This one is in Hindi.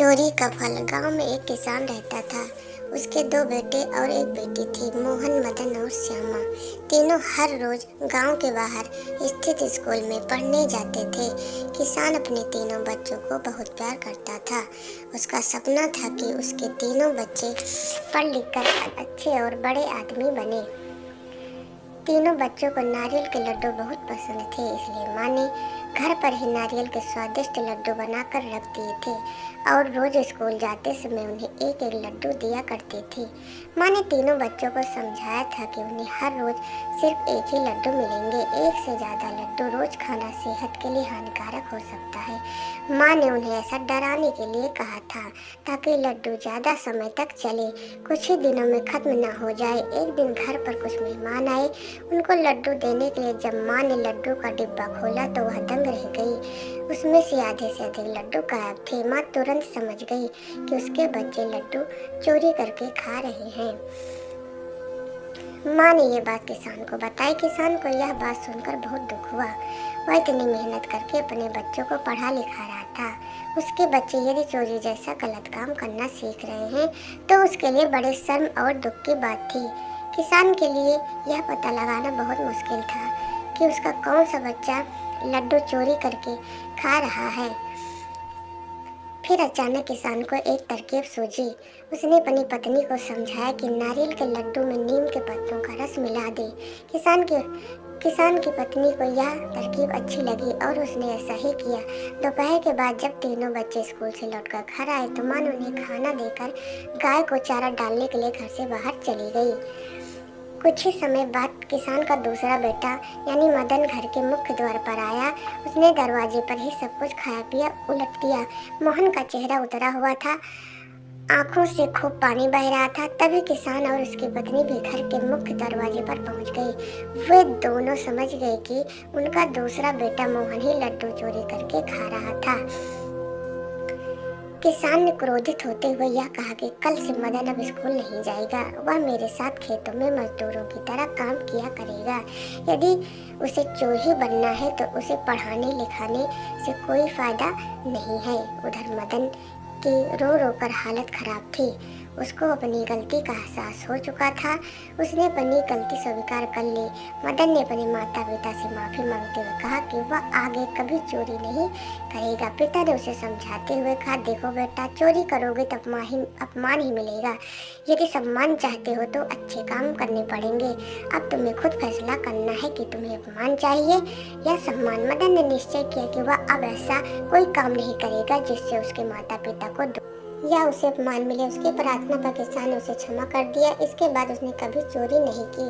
चोरी का फल। गांव में एक किसान रहता था। उसके दो बेटे और एक बेटी थी, मोहन, मदन और श्यामा। तीनों हर रोज गांव के बाहर स्थित स्कूल में पढ़ने जाते थे। किसान अपने तीनों बच्चों को बहुत प्यार करता था। उसका सपना था कि उसके तीनों बच्चे पढ़ लिख कर अच्छे और बड़े आदमी बने। तीनों बच्चों को नारियल के लड्डू बहुत पसंद थे, इसलिए माँ ने घर पर ही नारियल के स्वादिष्ट लड्डू बनाकर रख दिए थे और रोज स्कूल जाते समय उन्हें एक एक लड्डू दिया करती थी। माँ ने तीनों बच्चों को समझाया था कि उन्हें हर रोज सिर्फ एक ही लड्डू मिलेंगे। एक से ज़्यादा लड्डू रोज खाना सेहत के लिए हानिकारक हो सकता है। माँ ने उन्हें ऐसा डराने के लिए कहा था ताकि लड्डू ज़्यादा समय तक चले, कुछ ही दिनों में खत्म न हो जाए। एक दिन घर पर कुछ मेहमान आए। उनको लड्डू देने के लिए जब माँ ने लड्डू का डिब्बा खोला तो वह दंग रह गई। उसमें से आधे से अधिक लड्डू गायब थे। माँ तुरंत समझ गई कि उसके बच्चे लड्डू चोरी करके खा रहे हैं। माँ ने ये बात किसान को बताई। किसान को यह बात सुनकर बहुत दुख हुआ। वह इतनी मेहनत करके अपने बच्चों को पढ़ा लिखा रहा था। उसके बच्चे यदि चोरी जैसा गलत काम करना सीख रहे हैं तो उसके लिए बड़े शर्म और दुख की बात थी। किसान के लिए यह पता लगाना बहुत मुश्किल था कि उसका कौन सा बच्चा लड्डू चोरी करके खा रहा है। फिर अचानक किसान को एक तरकीब सूझी। उसने अपनी पत्नी को समझाया कि नारियल के लड्डू में नीम के पत्तों का रस मिला दे। किसान की पत्नी को यह तरकीब अच्छी लगी और उसने ऐसा ही किया। दोपहर के बाद जब तीनों बच्चे स्कूल से लौटकर घर आए तो माँ ने उन्हें खाना देकर गाय को चारा डालने के लिए घर से बाहर चली गई। कुछ ही समय बाद किसान का दूसरा बेटा यानी मदन घर के मुख्य द्वार पर आया। उसने दरवाजे पर ही सब कुछ खाया पिया उलट दिया। मोहन का चेहरा उतरा हुआ था, आंखों से खूब पानी बह रहा था। तभी किसान और उसकी पत्नी भी घर के मुख्य दरवाजे पर पहुंच गई। वे दोनों समझ गए कि उनका दूसरा बेटा मोहन ही लड्डू चोरी करके खा रहा था। किसान ने क्रोधित होते हुए यह कहा कि कल से मदन अब स्कूल नहीं जाएगा। वह मेरे साथ खेतों में मजदूरों की तरह काम किया करेगा। यदि उसे चोर ही बनना है तो उसे पढ़ाने लिखाने से कोई फायदा नहीं है। उधर मदन की रो रो कर हालत खराब थी। उसको अपनी गलती का एहसास हो चुका था। उसने अपनी गलती स्वीकार कर ली। मदन ने अपने माता पिता से माफ़ी मांगते हुए कहा कि वह आगे कभी चोरी नहीं करेगा। पिता ने उसे समझाते हुए कहा, देखो बेटा, चोरी करोगे तो अपमान ही मिलेगा। यदि सम्मान चाहते हो तो अच्छे काम करने पड़ेंगे। अब तुम्हें खुद फैसला करना है कि तुम्हें अपमान चाहिए या सम्मान। मदन ने निश्चय किया कि वह अब ऐसा कोई काम नहीं करेगा जिससे उसके माता पिता को या उसे अपमान मिले। उसकी प्रार्थना पर किसान ने उसे क्षमा कर दिया। इसके बाद उसने कभी चोरी नहीं की।